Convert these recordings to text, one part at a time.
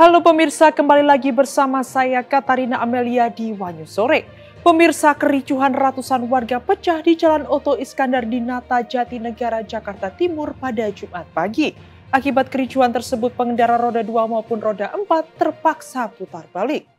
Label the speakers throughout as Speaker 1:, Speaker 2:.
Speaker 1: Halo pemirsa, kembali lagi bersama saya Katarina Amelia di Wanyu Sore. Pemirsa, kericuhan ratusan warga pecah di Jalan Oto Iskandar di Nata, Jatinegara, Jakarta Timur pada Jumat pagi. Akibat kericuhan tersebut, pengendara roda 2 maupun roda 4 terpaksa putar balik.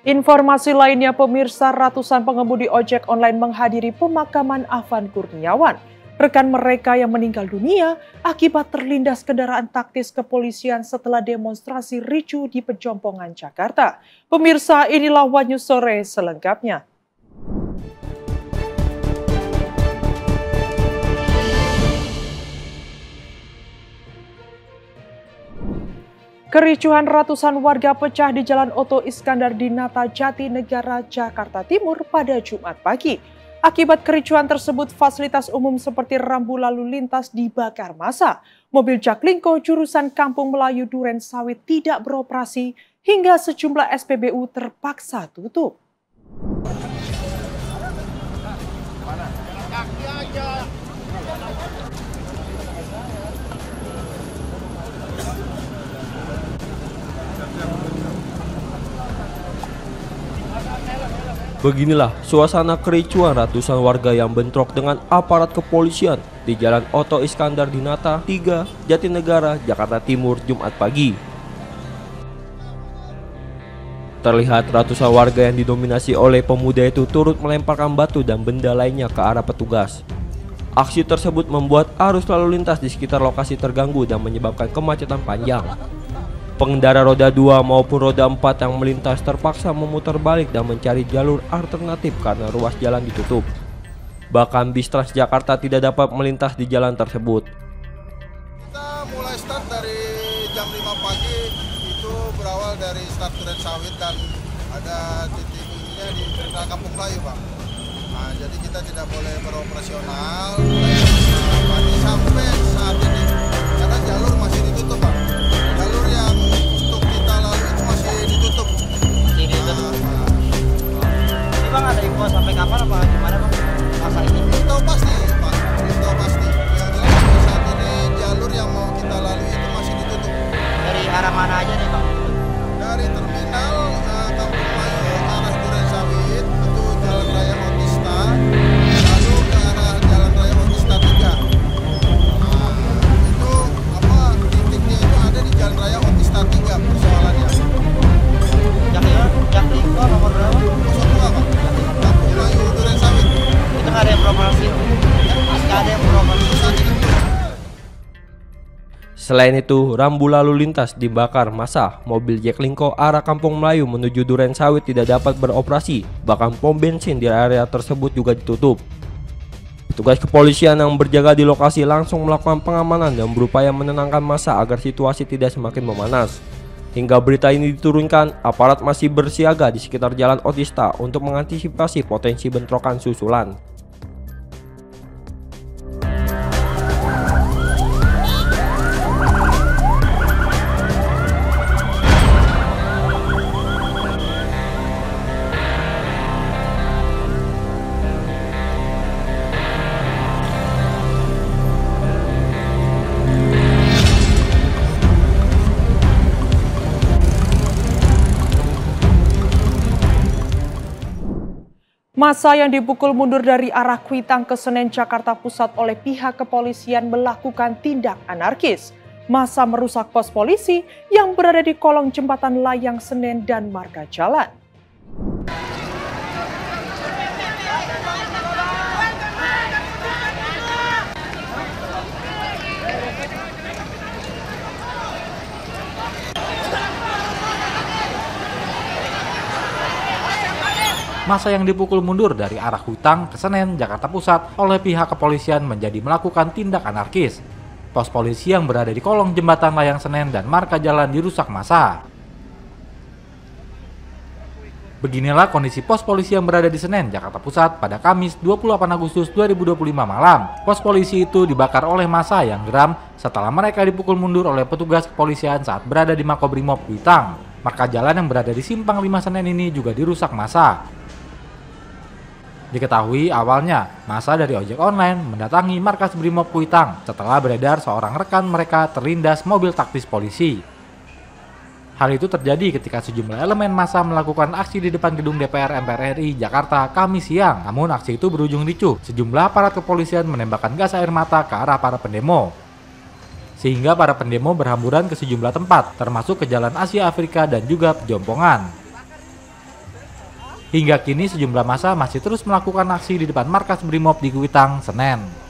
Speaker 1: Informasi lainnya pemirsa, ratusan pengemudi ojek online menghadiri pemakaman Afan Kurniawan. Rekan mereka yang meninggal dunia akibat terlindas kendaraan taktis kepolisian setelah demonstrasi ricu di Pejompongan, Jakarta. Pemirsa, inilah Wanyu Sore selengkapnya. Kericuhan ratusan warga pecah di Jalan Oto Iskandar di Nata, Jatinegara, Jakarta Timur pada Jumat pagi. Akibat kericuhan tersebut, fasilitas umum seperti rambu lalu lintas dibakar massa. Mobil Jaklingko jurusan Kampung Melayu Duren Sawit tidak beroperasi hingga sejumlah SPBU terpaksa tutup.
Speaker 2: Beginilah suasana kericuhan ratusan warga yang bentrok dengan aparat kepolisian di Jalan Oto Iskandar di Nata 3, Jatinegara, Jakarta Timur, Jumat pagi. Terlihat ratusan warga yang didominasi oleh pemuda itu turut melemparkan batu dan benda lainnya ke arah petugas. Aksi tersebut membuat arus lalu lintas di sekitar lokasi terganggu dan menyebabkan kemacetan panjang. Pengendara roda 2 maupun roda 4 yang melintas terpaksa memutar balik dan mencari jalur alternatif karena ruas jalan ditutup. Bahkan bis Transjakarta tidak dapat melintas di jalan tersebut.
Speaker 3: Kita mulai start dari jam 5 pagi, itu berawal dari start Duren Sawit dan ada titiknya di Kampung Melayu, Pak. Nah, jadi kita tidak boleh beroperasional mulai pagi sampai saat ini karena jalur masih ditutup, Pak. Jalur yang untuk kita lalui itu masih ditutup.
Speaker 4: Ini Bang, ada info sampai kapan apa gimana Bang masa ini?
Speaker 3: Belum tahu pasti, Pak. Belum tahu pasti. Yang jelas sampai saat ini jalur yang mau kita lalui itu masih ditutup.
Speaker 4: Dari arah mana aja nih Bang?
Speaker 3: Dari terminal Kampung Melayu arah Duren Sawit itu Jalan Raya Otista, lalu ke arah Jalan Raya Otista 3. Itu titiknya itu ada di Jalan Raya Otista 3 persoalannya.
Speaker 4: Jaklingko nomor berapa?
Speaker 3: 02, Pak. Kampung Melayu Duren Sawit.
Speaker 4: Itu nggak ada yang beroperasi? Nggak ada yang beroperasi saat ini.
Speaker 2: Selain itu, rambu lalu lintas dibakar massa. Mobil Jaklingko arah Kampung Melayu menuju Duren Sawit tidak dapat beroperasi. Bahkan pom bensin di area tersebut juga ditutup. Petugas kepolisian yang berjaga di lokasi langsung melakukan pengamanan dan berupaya menenangkan massa agar situasi tidak semakin memanas. Hingga berita ini diturunkan, aparat masih bersiaga di sekitar Jalan Otista untuk mengantisipasi potensi bentrokan susulan.
Speaker 1: Massa yang dipukul mundur dari arah Kuitang ke Senen, Jakarta Pusat oleh pihak kepolisian melakukan tindak anarkis. Massa merusak pos polisi yang berada di kolong jembatan layang Senen dan marga jalan.
Speaker 5: Massa yang dipukul mundur dari arah Kuitang ke Senen, Jakarta Pusat oleh pihak kepolisian menjadi melakukan tindak anarkis. Pos polisi yang berada di kolong jembatan layang Senen dan marka jalan dirusak massa. Beginilah kondisi pos polisi yang berada di Senen, Jakarta Pusat pada Kamis 28 Agustus 2025 malam. Pos polisi itu dibakar oleh massa yang geram setelah mereka dipukul mundur oleh petugas kepolisian saat berada di Makobrimob Kuitang. Marka jalan yang berada di Simpang 5 Senen ini juga dirusak massa. Diketahui awalnya, massa dari ojek online mendatangi markas Brimob Kuitang setelah beredar seorang rekan mereka terlindas mobil taktis polisi. Hal itu terjadi ketika sejumlah elemen massa melakukan aksi di depan gedung DPR MPR RI Jakarta Kamis siang. Namun aksi itu berujung ricuh. Sejumlah aparat kepolisian menembakkan gas air mata ke arah para pendemo. Sehingga para pendemo berhamburan ke sejumlah tempat, termasuk ke Jalan Asia Afrika dan juga Pejompongan. Hingga kini sejumlah massa masih terus melakukan aksi di depan markas Brimob di Kuitang, Senen.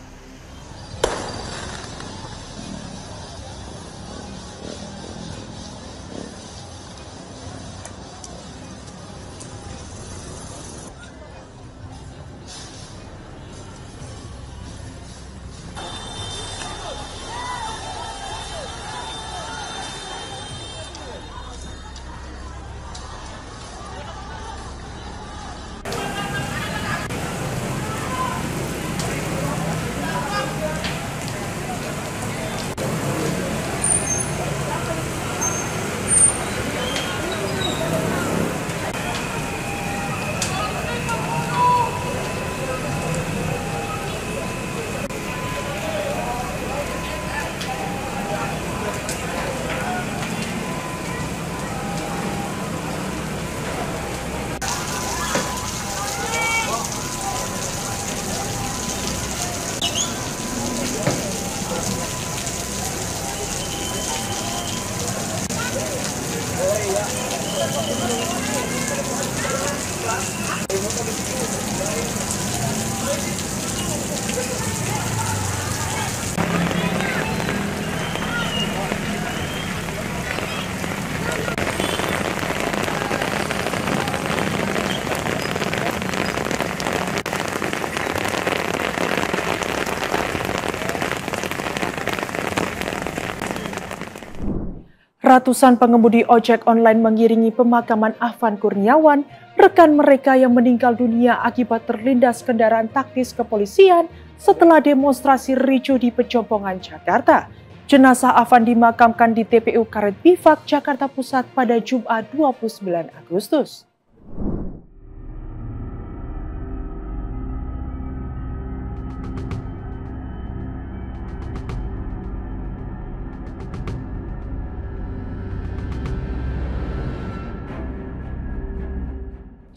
Speaker 1: Ratusan pengemudi ojek online mengiringi pemakaman Afan Kurniawan, rekan mereka yang meninggal dunia akibat terlindas kendaraan taktis kepolisian setelah demonstrasi ricuh di Pejompongan, Jakarta. Jenazah Afan dimakamkan di TPU Karet Bifak, Jakarta Pusat pada Jumat 29 Agustus.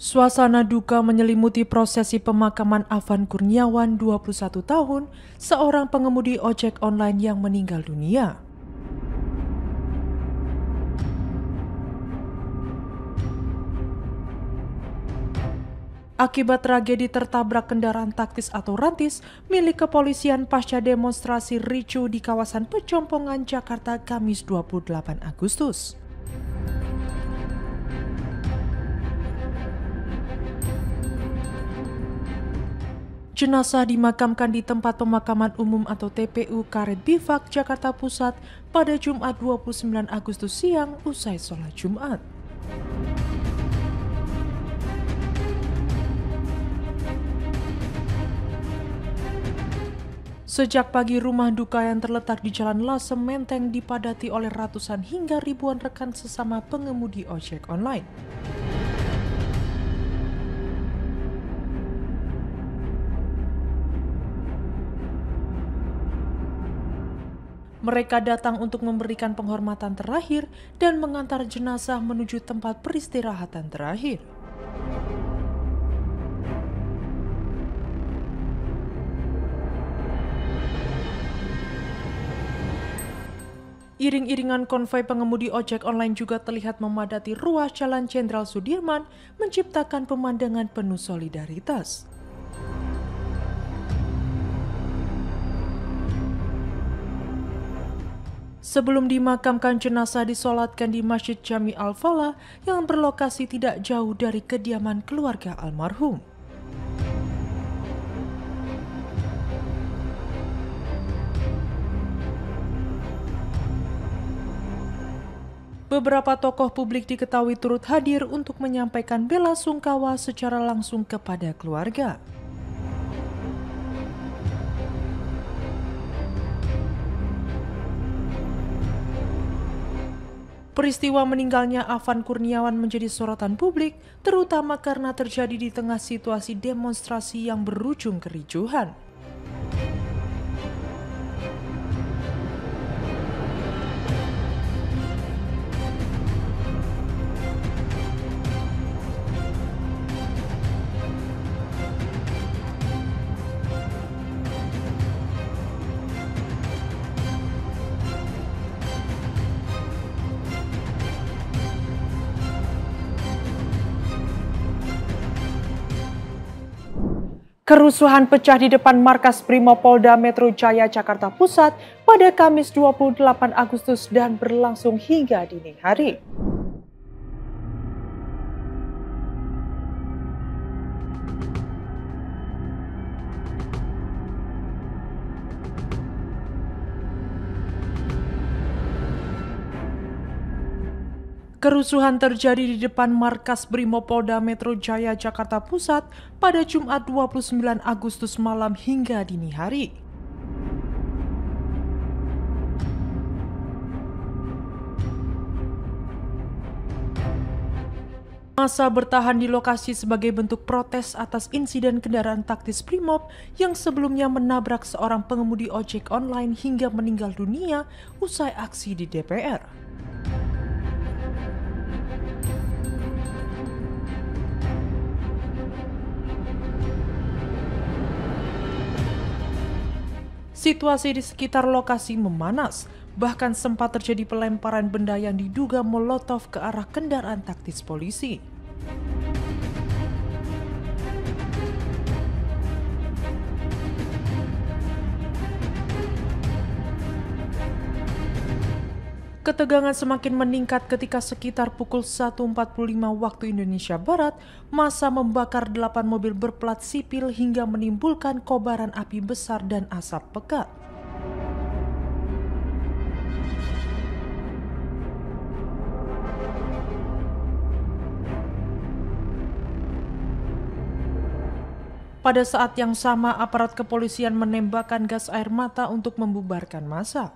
Speaker 1: Suasana duka menyelimuti prosesi pemakaman Afan Kurniawan, 21 tahun, seorang pengemudi ojek online yang meninggal dunia. Akibat tragedi tertabrak kendaraan taktis atau rantis milik kepolisian pasca demonstrasi ricuh di kawasan Pejompongan, Jakarta, Kamis 28 Agustus. Jenazah dimakamkan di tempat pemakaman umum atau TPU Karet Bifak, Jakarta Pusat pada Jumat 29 Agustus siang usai sholat Jumat. Sejak pagi rumah duka yang terletak di Jalan Lasem Menteng dipadati oleh ratusan hingga ribuan rekan sesama pengemudi ojek online. Mereka datang untuk memberikan penghormatan terakhir dan mengantar jenazah menuju tempat peristirahatan terakhir. Iring-iringan konvoi pengemudi ojek online juga terlihat memadati ruas Jalan Jenderal Sudirman, menciptakan pemandangan penuh solidaritas. Sebelum dimakamkan, jenazah disolatkan di Masjid Jami Al-Falah yang berlokasi tidak jauh dari kediaman keluarga almarhum. Beberapa tokoh publik diketahui turut hadir untuk menyampaikan bela sungkawa secara langsung kepada keluarga. Peristiwa meninggalnya Afan Kurniawan menjadi sorotan publik, terutama karena terjadi di tengah situasi demonstrasi yang berujung kericuhan. Kerusuhan pecah di depan markas Brimopolda Metro Jaya Jakarta Pusat pada Kamis 28 Agustus dan berlangsung hingga dini hari. Kerusuhan terjadi di depan markas Brimopolda Metro Jaya Jakarta Pusat pada Jumat 29 Agustus malam hingga dini hari. Massa bertahan di lokasi sebagai bentuk protes atas insiden kendaraan taktis Brimob yang sebelumnya menabrak seorang pengemudi ojek online hingga meninggal dunia usai aksi di DPR. Situasi di sekitar lokasi memanas, bahkan sempat terjadi pelemparan benda yang diduga molotov ke arah kendaraan taktis polisi. Ketegangan semakin meningkat ketika sekitar pukul 1.45 waktu Indonesia Barat, massa membakar 8 mobil berplat sipil hingga menimbulkan kobaran api besar dan asap pekat. Pada saat yang sama, aparat kepolisian menembakkan gas air mata untuk membubarkan massa.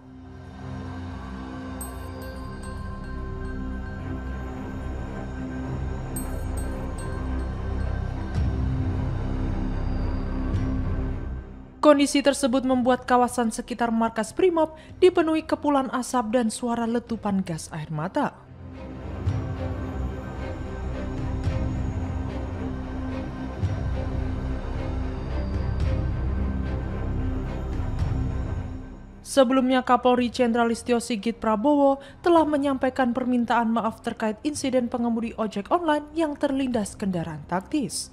Speaker 1: Kondisi tersebut membuat kawasan sekitar markas Brimob dipenuhi kepulan asap dan suara letupan gas air mata. Sebelumnya, Kapolri Jenderal Listio Sigit Prabowo telah menyampaikan permintaan maaf terkait insiden pengemudi ojek online yang terlindas kendaraan taktis.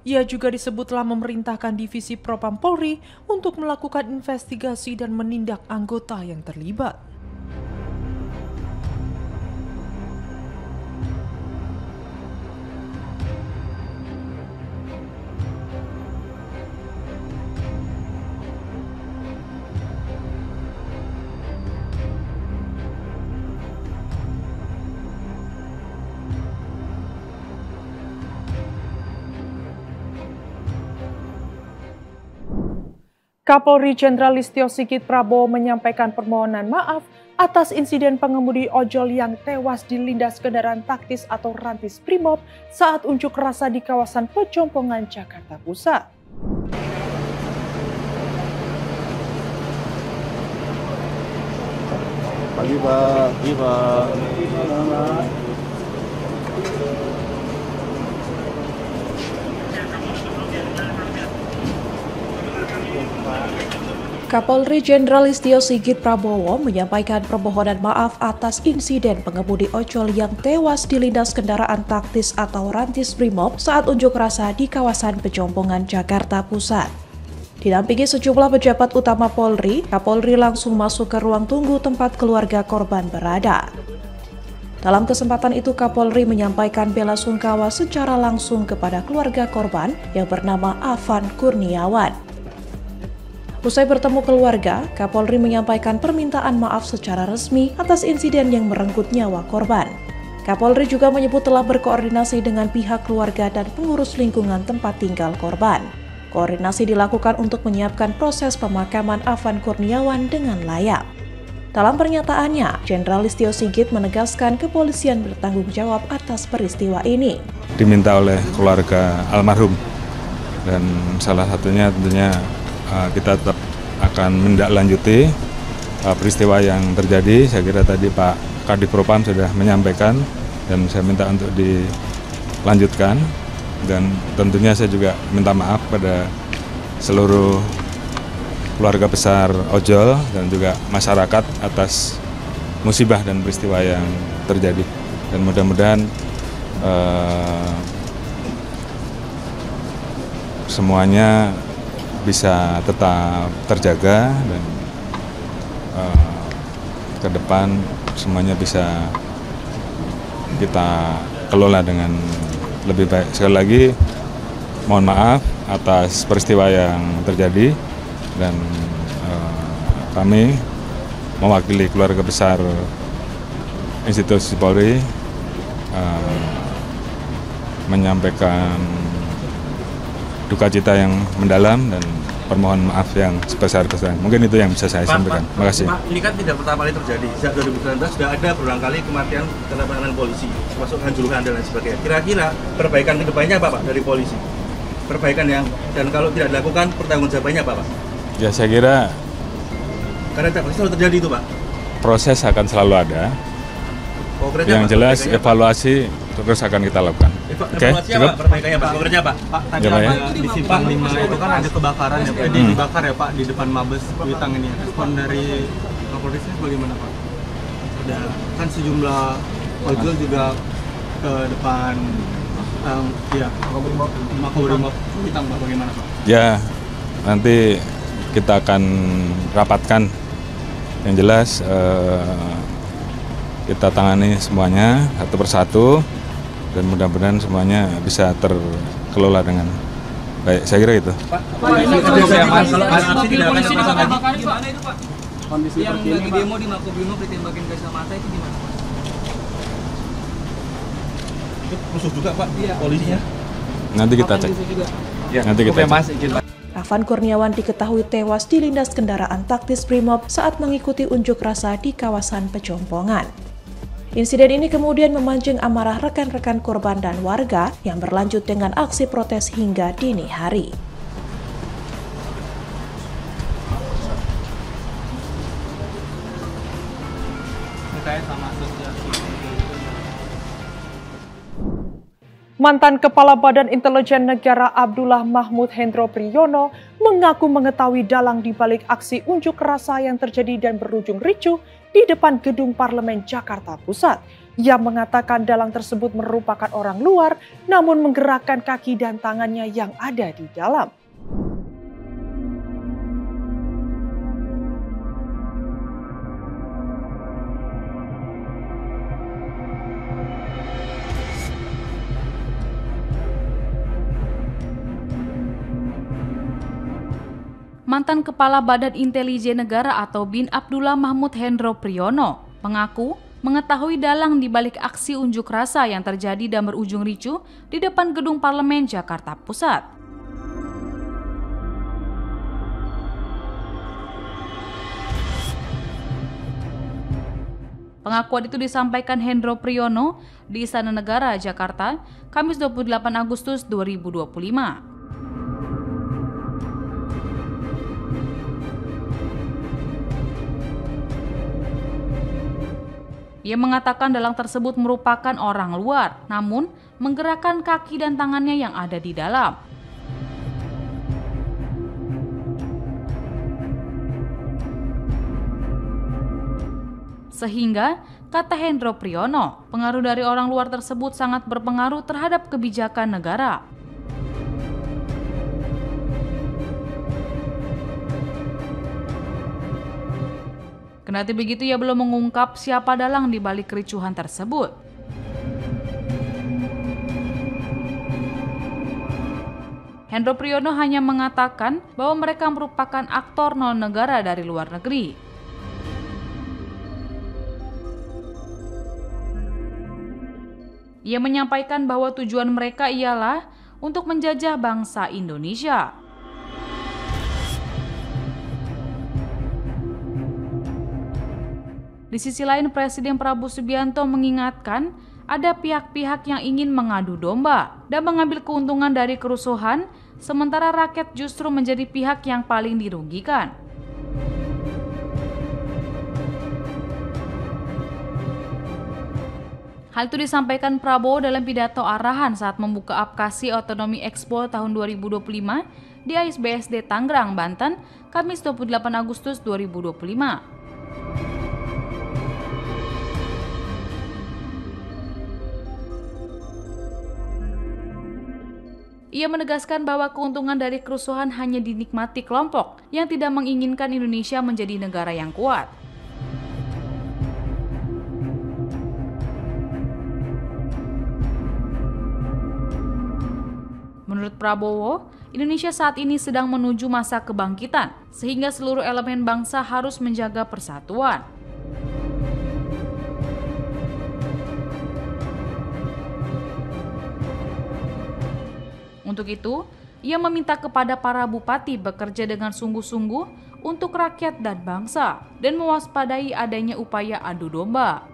Speaker 1: Ia juga disebut telah memerintahkan Divisi Propam Polri untuk melakukan investigasi dan menindak anggota yang terlibat. Kapolri Jenderal Listio Sigit Prabowo menyampaikan permohonan maaf atas insiden pengemudi ojol yang tewas dilindas kendaraan taktis atau rantis Brimob saat unjuk rasa di kawasan Pejompongan, Jakarta Pusat.
Speaker 3: Pagi Pak.
Speaker 6: Pagi Pak.
Speaker 7: Kapolri Jenderal Listio Sigit Prabowo menyampaikan permohonan maaf atas insiden pengemudi ojol yang tewas dilindas kendaraan taktis atau rantis Brimob saat unjuk rasa di kawasan Pejompongan, Jakarta Pusat. Didampingi sejumlah pejabat utama Polri, Kapolri langsung masuk ke ruang tunggu tempat keluarga korban berada. Dalam kesempatan itu, Kapolri menyampaikan bela sungkawa secara langsung kepada keluarga korban yang bernama Afan Kurniawan. Usai bertemu keluarga, Kapolri menyampaikan permintaan maaf secara resmi atas insiden yang merenggut nyawa korban. Kapolri juga menyebut telah berkoordinasi dengan pihak keluarga dan pengurus lingkungan tempat tinggal korban. Koordinasi dilakukan untuk menyiapkan proses pemakaman Afan Kurniawan dengan layak. Dalam pernyataannya, Jenderal Listio Sigit menegaskan kepolisian bertanggung jawab atas peristiwa ini.
Speaker 8: Diminta oleh keluarga almarhum, dan salah satunya tentunya kita tetap akan menindaklanjuti peristiwa yang terjadi. Saya kira tadi Pak Kadif Propam sudah menyampaikan dan saya minta untuk dilanjutkan, dan tentunya saya juga minta maaf pada seluruh keluarga besar ojol dan juga masyarakat atas musibah dan peristiwa yang terjadi. Dan mudah-mudahan semuanya bisa tetap terjaga dan ke depan semuanya bisa kita kelola dengan lebih baik. Sekali lagi mohon maaf atas peristiwa yang terjadi dan kami mewakili keluarga besar institusi Polri menyampaikan duka cita yang mendalam dan permohon maaf yang sebesar-besarnya. Mungkin itu yang bisa saya sampaikan. Terima kasih.
Speaker 6: Pak, ini kan tidak pertama kali terjadi. Sejak 2019 sudah ada berulang kali kematian karena penanganan polisi, termasuk kanjuruhan dan lain sebagainya. Kira-kira perbaikan kedepannya apa, Pak, dari polisi? Perbaikan yang, dan kalau tidak dilakukan, pertanggungjawabannya apa, Pak?
Speaker 8: Ya, saya kira
Speaker 6: karena selalu terjadi itu, Pak.
Speaker 8: Proses akan selalu ada.
Speaker 6: Konkretnya,
Speaker 8: yang
Speaker 6: Pak,
Speaker 8: jelas evaluasi terus akan kita lakukan. Oke,
Speaker 6: cukup. Perbaikannya, Pak. Konkretnya, Pak.
Speaker 9: Pak, tadi
Speaker 8: ya,
Speaker 9: apa di Simpang 5 itu kan ada kebakaran ya, Pak. Dibakar ya, Pak, di depan Mabes Kuitang ini. Respon dari Kapolres bagaimana, Pak? Ada kan sejumlah ojol juga ke depan Makobrimob Kuitang, Pak, bagaimana, Pak?
Speaker 8: Ya, nanti kita akan rapatkan. Yang jelas kita tangani semuanya satu persatu dan mudah-mudahan semuanya bisa terkelola dengan baik. Saya kira itu.
Speaker 9: Kondisi yang lagi demo di Makobrimob ditembakin gas air mata itu gimana, Pak?
Speaker 6: Musuh juga, Pak, polisinya.
Speaker 8: Nanti kita cek. Nanti kita cek.
Speaker 7: Afan Kurniawan diketahui tewas dilindas kendaraan taktis Brimob saat mengikuti unjuk rasa di kawasan Pejompongan. Insiden ini kemudian memancing amarah rekan-rekan korban dan warga yang berlanjut dengan aksi protes hingga dini hari.
Speaker 1: Mantan Kepala Badan Intelijen Negara Abdullah Mahmud Hendro Priyono mengaku mengetahui dalang di balik aksi unjuk rasa yang terjadi dan berujung ricuh di depan Gedung Parlemen Jakarta Pusat. Ia mengatakan dalang tersebut merupakan orang luar namun menggerakkan kaki dan tangannya yang ada di dalam.
Speaker 10: Mantan Kepala Badan Intelijen Negara atau BIN Abdullah Mahmud Hendro Priyono mengaku mengetahui dalang di balik aksi unjuk rasa yang terjadi dan berujung ricuh di depan Gedung Parlemen Jakarta Pusat. Pengakuan itu disampaikan Hendro Priyono di Istana Negara, Jakarta, Kamis 28 Agustus 2025. Ia mengatakan dalang tersebut merupakan orang luar, namun menggerakkan kaki dan tangannya yang ada di dalam. Sehingga, kata Hendro Priyono, pengaruh dari orang luar tersebut sangat berpengaruh terhadap kebijakan negara. Kendati begitu, ia belum mengungkap siapa dalang di balik kericuhan tersebut. Hendro Priyono hanya mengatakan bahwa mereka merupakan aktor non-negara dari luar negeri. Ia menyampaikan bahwa tujuan mereka ialah untuk menjajah bangsa Indonesia. Di sisi lain, Presiden Prabowo Subianto mengingatkan ada pihak-pihak yang ingin mengadu domba dan mengambil keuntungan dari kerusuhan, sementara rakyat justru menjadi pihak yang paling dirugikan. Hal itu disampaikan Prabowo dalam pidato arahan saat membuka Apkasi Otonomi Expo tahun 2025 di AIS-BSD Tangerang, Banten, Kamis 28 Agustus 2025. Ia menegaskan bahwa keuntungan dari kerusuhan hanya dinikmati kelompok yang tidak menginginkan Indonesia menjadi negara yang kuat. Menurut Prabowo, Indonesia saat ini sedang menuju masa kebangkitan, sehingga seluruh elemen bangsa harus menjaga persatuan. Untuk itu, ia meminta kepada para bupati bekerja dengan sungguh-sungguh untuk rakyat dan bangsa dan mewaspadai adanya upaya adu domba.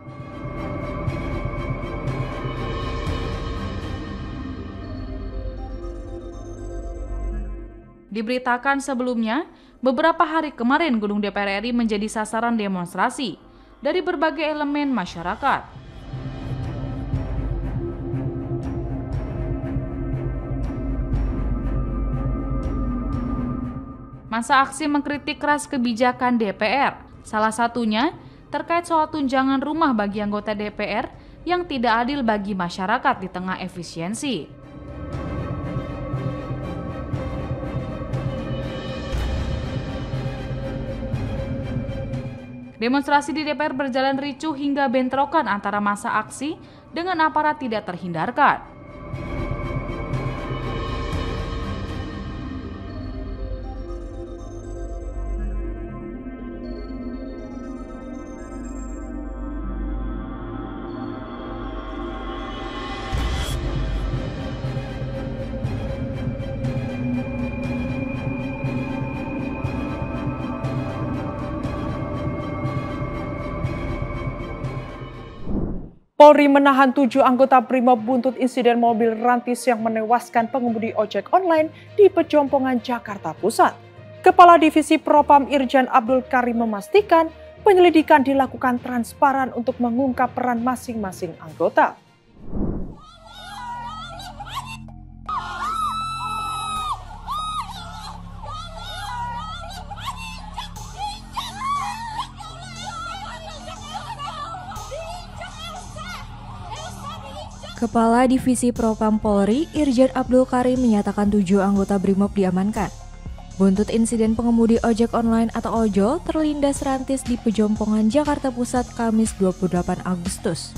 Speaker 10: Diberitakan sebelumnya, beberapa hari kemarin Gedung DPR RI menjadi sasaran demonstrasi dari berbagai elemen masyarakat. Masa aksi mengkritik keras kebijakan DPR, salah satunya terkait soal tunjangan rumah bagi anggota DPR yang tidak adil bagi masyarakat di tengah efisiensi. Demonstrasi di DPR berjalan ricuh hingga bentrokan antara massa aksi dengan aparat tidak terhindarkan.
Speaker 1: Polri menahan 7 anggota Brimob buntut insiden mobil rantis yang menewaskan pengemudi ojek online di Pejompongan, Jakarta Pusat. Kepala Divisi Propam Irjen Abdul Karim memastikan penyelidikan dilakukan transparan untuk mengungkap peran masing-masing anggota.
Speaker 11: Kepala Divisi Propam Polri, Irjen Abdul Karim menyatakan 7 anggota Brimob diamankan. Buntut insiden pengemudi ojek online atau ojol terlindas rantis di Pejompongan, Jakarta Pusat, Kamis 28 Agustus.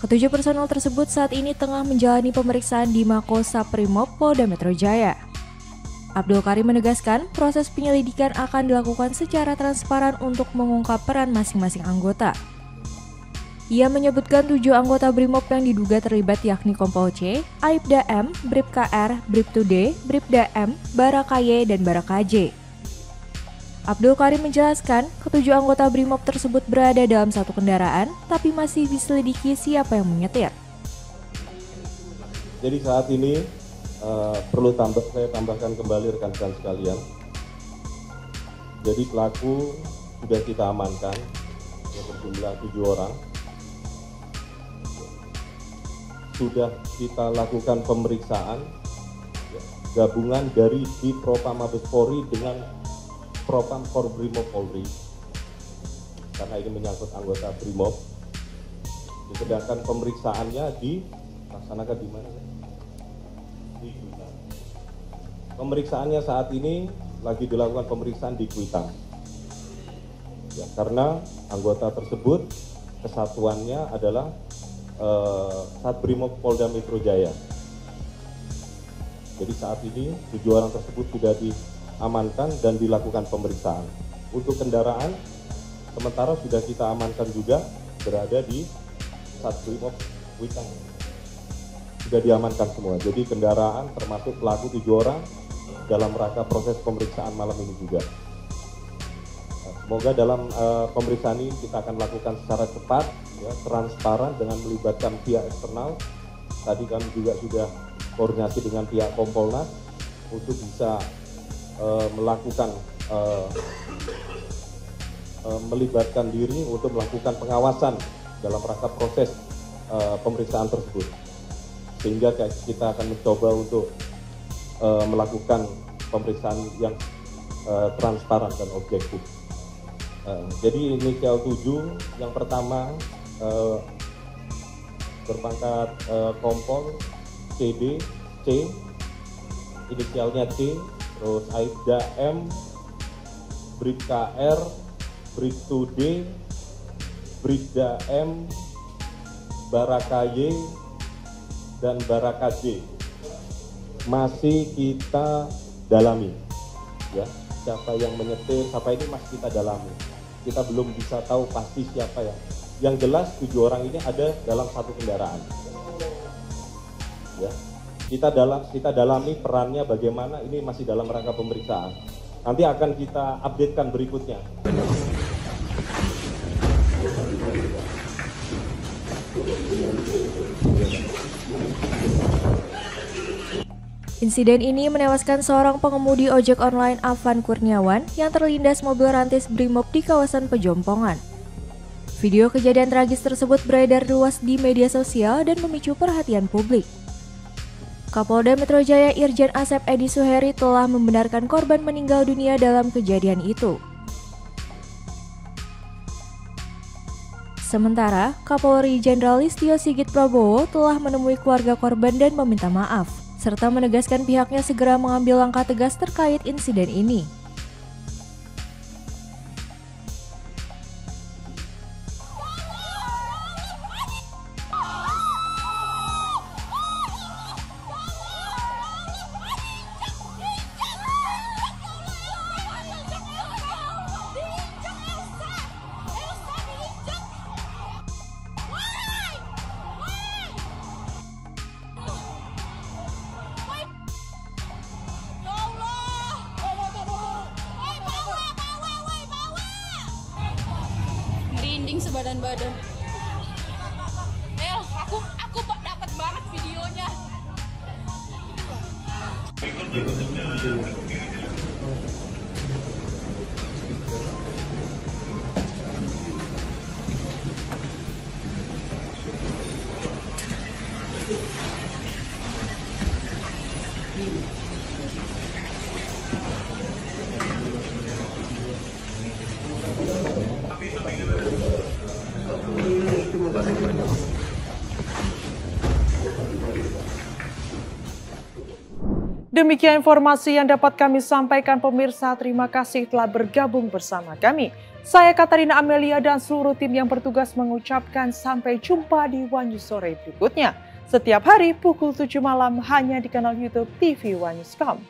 Speaker 11: Ketujuh personel tersebut saat ini tengah menjalani pemeriksaan di Mako Saprimob Polda Metro Jaya. Abdul Karim menegaskan proses penyelidikan akan dilakukan secara transparan untuk mengungkap peran masing-masing anggota. Ia menyebutkan 7 anggota Brimob yang diduga terlibat yakni Kompol C, Aibda M, Bribka R, Bribtu D, Bribda M, Baraka Y, dan Baraka J. Abdul Karim menjelaskan, ketujuh anggota Brimob tersebut berada dalam satu kendaraan, tapi masih diselidiki siapa yang menyetir.
Speaker 12: Jadi saat ini saya tambahkan kembali rekan-rekan sekalian. Jadi pelaku sudah kita amankan, yang berjumlah 7 orang. Sudah kita lakukan pemeriksaan gabungan dari di Propam Mabes Polri dengan Propam Korbrimob Polri, karena ini menyangkut anggota Brimob. Sedangkan pemeriksaannya dilaksanakan di mana? Di Kuitang. Pemeriksaannya saat ini lagi dilakukan pemeriksaan di Kuitang. Ya, karena anggota tersebut kesatuannya adalah Satbrimob Polda Metro Jaya. Jadi saat ini 7 orang tersebut sudah diamankan dan dilakukan pemeriksaan. Untuk kendaraan, sementara sudah kita amankan juga berada di Satbrimob Kuitang. Sudah diamankan semua. Jadi kendaraan termasuk pelaku 7 orang dalam rangka proses pemeriksaan malam ini juga. Semoga dalam pemeriksaan ini kita akan lakukan secara cepat, ya, transparan dengan melibatkan pihak eksternal. Tadi kami juga sudah koordinasi dengan pihak Kompolnas untuk bisa melakukan melibatkan diri untuk melakukan pengawasan dalam rangka proses pemeriksaan tersebut. Sehingga kita akan mencoba untuk melakukan pemeriksaan yang transparan dan objektif. Jadi inisial 7 yang pertama berpangkat Kompol CD C, inisialnya C, terus Aibda M, Bribka R, Bribtu D, Bribda M, Baraka Y, dan Baraka J. Masih kita dalami, ya, siapa yang menyetir, siapa ini masih kita dalami. Kita belum bisa tahu pasti siapa ya. Yang jelas 7 orang ini ada dalam satu kendaraan. Ya, kita dalami perannya bagaimana, ini masih dalam rangka pemeriksaan. Nanti akan kita updatekan berikutnya.
Speaker 11: Insiden ini menewaskan seorang pengemudi ojek online Afan Kurniawan yang terlindas mobil rantis Brimob di kawasan Pejompongan. Video kejadian tragis tersebut beredar luas di media sosial dan memicu perhatian publik. Kapolda Metro Jaya Irjen Asep Edi Suheri telah membenarkan korban meninggal dunia dalam kejadian itu. Sementara, Kapolri Jenderal Listio Sigit Prabowo telah menemui keluarga korban dan meminta maaf, serta menegaskan pihaknya segera mengambil langkah tegas terkait insiden ini.
Speaker 13: Merinding sebadan-badan. Aku dapat banget videonya.
Speaker 1: Demikian informasi yang dapat kami sampaikan pemirsa. Terima kasih telah bergabung bersama kami. Saya Katarina Amelia dan seluruh tim yang bertugas mengucapkan sampai jumpa di One News sore berikutnya. Setiap hari pukul 7 malam hanya di kanal YouTube TV One News.com.